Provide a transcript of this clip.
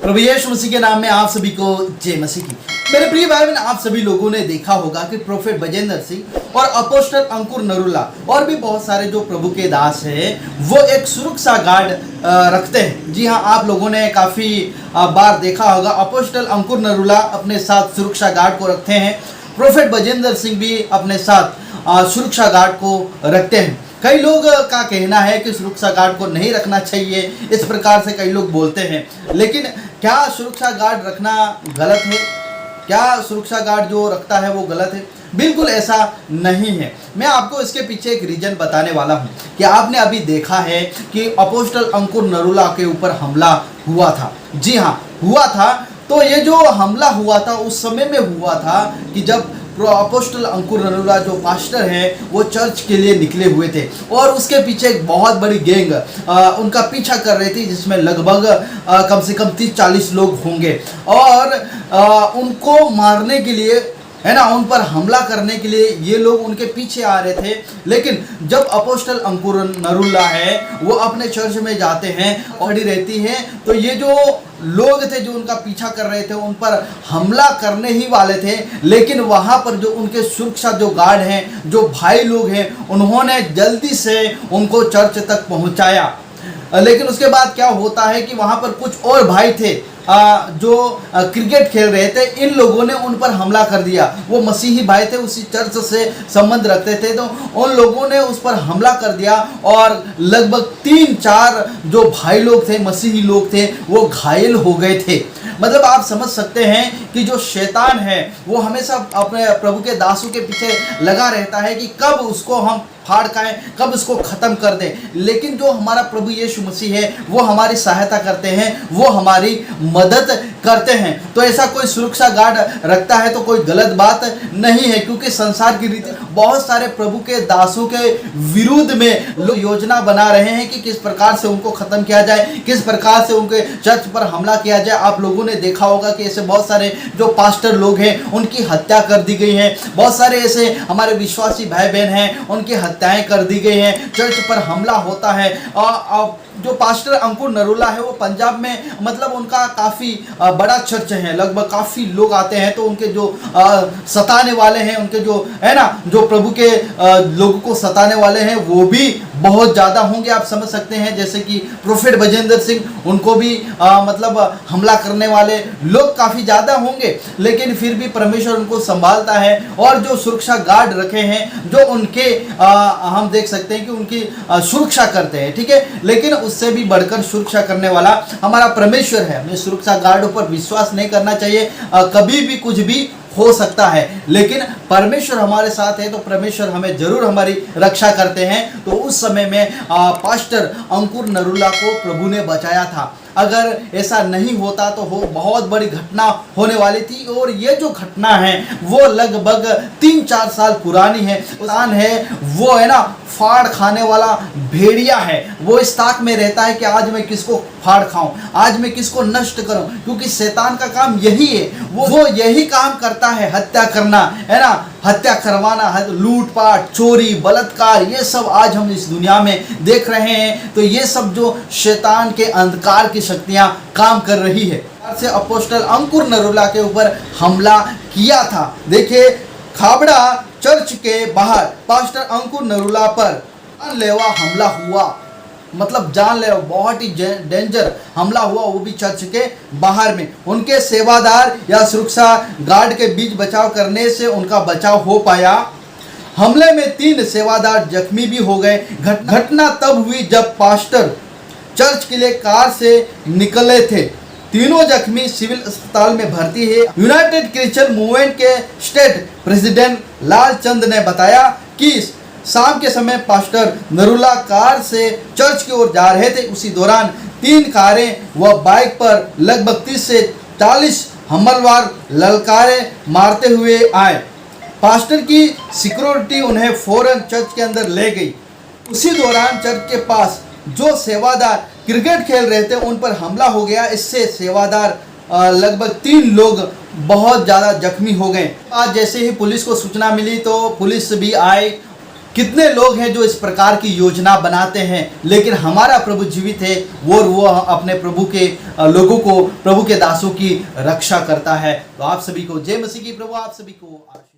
प्रभु यीशु मसीह के नाम में आप सभी को जय मसीह की। मेरे प्रिय भाई बहन, आप सभी लोगों ने देखा होगा कि प्रोफेट बजेंद्र सिंह और अपोस्टल अंकुर नरूला और भी बहुत सारे जो प्रभु के दास हैं वो एक सुरक्षा गार्ड रखते हैं। जी हाँ, आप लोगों ने काफ़ी बार देखा होगा अपोस्टल अंकुर नरूला अपने साथ सुरक्षा गार्ड को रखते हैं। प्रोफेट बजेंद्र सिंह भी अपने साथ सुरक्षा गार्ड को रखते हैं। कई लोग का कहना है कि सुरक्षा गार्ड को नहीं रखना चाहिए, इस प्रकार से कई लोग बोलते हैं। लेकिन क्या सुरक्षा गार्ड रखना गलत है? क्या सुरक्षा गार्ड जो रखता है वो गलत है? बिल्कुल ऐसा नहीं है। मैं आपको इसके पीछे एक रीजन बताने वाला हूँ कि आपने अभी देखा है कि अपोस्टल अंकुर नरूला के ऊपर हमला हुआ था। जी हाँ, हुआ था। तो ये जो हमला हुआ था उस समय में हुआ था कि जब अपोस्टल अंकुर नरूला जो पास्टर हैं वो चर्च के लिए निकले हुए थे और उसके पीछे एक बहुत बड़ी गैंग उनका पीछा कर रही थी, जिसमें लगभग कम से कम 30-40 लोग होंगे और उनको मारने के लिए, है ना, उन पर हमला करने के लिए ये लोग उनके पीछे आ रहे थे। लेकिन जब अपोस्टल अंकुर नरूला है वो अपने चर्च में जाते हैं और खड़ी रहती है, तो ये जो लोग थे जो उनका पीछा कर रहे थे उन पर हमला करने ही वाले थे। लेकिन वहाँ पर जो उनके सुरक्षा जो गार्ड हैं, जो भाई लोग हैं, उन्होंने जल्दी से उनको चर्च तक पहुँचाया। लेकिन उसके बाद क्या होता है कि वहाँ पर कुछ और भाई थे जो क्रिकेट खेल रहे थे। इन लोगों ने उन पर हमला कर दिया। वो मसीही भाई थे, उसी चर्च से संबंध रखते थे, तो उन लोगों ने उस पर हमला कर दिया और लगभग 3-4 जो भाई लोग थे, मसीही लोग थे, वो घायल हो गए थे। मतलब आप समझ सकते हैं कि जो शैतान है वो हमेशा अपने प्रभु के दासों के पीछे लगा रहता है कि कब उसको हम फाड़ खाएं, कब उसको ख़त्म कर दें। लेकिन जो हमारा प्रभु यीशु मसीह है वो हमारी सहायता करते हैं, वो हमारी मदद करते हैं। तो ऐसा कोई सुरक्षा गार्ड रखता है तो कोई गलत बात नहीं है, क्योंकि संसार की रीति बहुत सारे प्रभु के दासों के विरुद्ध में लोग योजना बना रहे हैं कि किस प्रकार से उनको ख़त्म किया जाए, किस प्रकार से उनके चर्च पर हमला किया जाए। आप लोगों ने देखा होगा कि ऐसे बहुत सारे जो पास्टर लोग हैं उनकी हत्या कर दी गई है। बहुत सारे ऐसे हमारे विश्वासी भाई बहन हैं, उनकी हत्याएं कर दी गई हैं, चर्च पर हमला होता है। जो पास्टर अंकुर नरूला है वो पंजाब में, मतलब उनका काफ़ी बड़ा चर्च है, लगभग काफ़ी लोग आते हैं। तो उनके जो सताने वाले हैं, उनके जो है ना, जो प्रभु के लोगों को सताने वाले हैं वो भी बहुत ज़्यादा होंगे। आप समझ सकते हैं, जैसे कि प्रोफेट बजेंद्र सिंह, उनको भी मतलब हमला करने वाले लोग काफ़ी ज़्यादा होंगे। लेकिन फिर भी परमेश्वर उनको संभालता है और जो सुरक्षा गार्ड रखे हैं जो उनके हम देख सकते हैं कि उनकी सुरक्षा करते हैं, ठीक है। लेकिन उससे भी बढ़कर सुरक्षा करने वाला हमारा परमेश्वर है। हमें सुरक्षा गार्डों पर विश्वास नहीं करना चाहिए। कभी भी कुछ भी हो सकता है, लेकिन परमेश्वर हमारे साथ है तो परमेश्वर हमें जरूर हमारी रक्षा करते हैं। तो उस समय में पास्टर अंकुर नरूला को प्रभु ने बचाया था। अगर ऐसा नहीं होता तो बहुत बड़ी घटना होने वाली थी। और ये जो घटना है वो लगभग 3-4 साल पुरानी है। इंसान है वो, है ना, फाड़ खाने वाला भेड़िया है। वो इस ताक में रहता है कि आज मैं किसको फाड़ खाऊं, आज मैं किसको नष्ट करूं, क्योंकि शैतान का काम यही है। वो यही काम करता है, हत्या करना, है ना, हत्या करवाना, लूटपाट, चोरी, बलात्कार, ये सब आज हम इस दुनिया में देख रहे हैं। तो ये सब जो शैतान के अंधकार की शक्तियां काम कर रही है, से अपोस्टल अंकुर नरूला के ऊपर हमला किया था। देखिए, खाबड़ा चर्च के बाहर पास्टर अंकुर नरूला पर जानलेवा हमला हुआ। मतलब जानलेवा, बहुत ही डेंजर हमला हुआ, वो भी चर्च के बाहर में। उनके सेवादार या सुरक्षा गार्ड के बीच बचाव करने से उनका बचाव हो पाया। हमले में 3 सेवादार जख्मी भी हो गए। घटना तब हुई जब पास्टर चर्च के लिए कार से निकले थे। तीनों जख्मी सिविल अस्पताल में भर्ती है। यूनाइटेड क्रिश्चियन मूवमेंट के स्टेट प्रेसिडेंट लालचंद ने बताया कि शाम के समय पास्टर नरूला कार से चर्च की ओर जा रहे थे। उसी दौरान 3 कारें व बाइक पर लगभग 30 से 40 हमलावर ललकारे मारते हुए आए। पास्टर की सिक्योरिटी उन्हें फौरन चर्च के अंदर ले गई। उसी दौरान चर्च के पास जो सेवादार क्रिकेट खेल रहे थे उन पर हमला हो गया। इससे सेवादार लगभग 3 लोग बहुत ज़्यादा जख्मी हो गए। आज जैसे ही पुलिस को सूचना मिली तो पुलिस भी आए कितने लोग हैं जो इस प्रकार की योजना बनाते हैं, लेकिन हमारा प्रभु जीवित है, वो अपने प्रभु के लोगों को, प्रभु के दासों की रक्षा करता है। तो आप सभी को जय मसीह की। प्रभु आप सभी को आशीष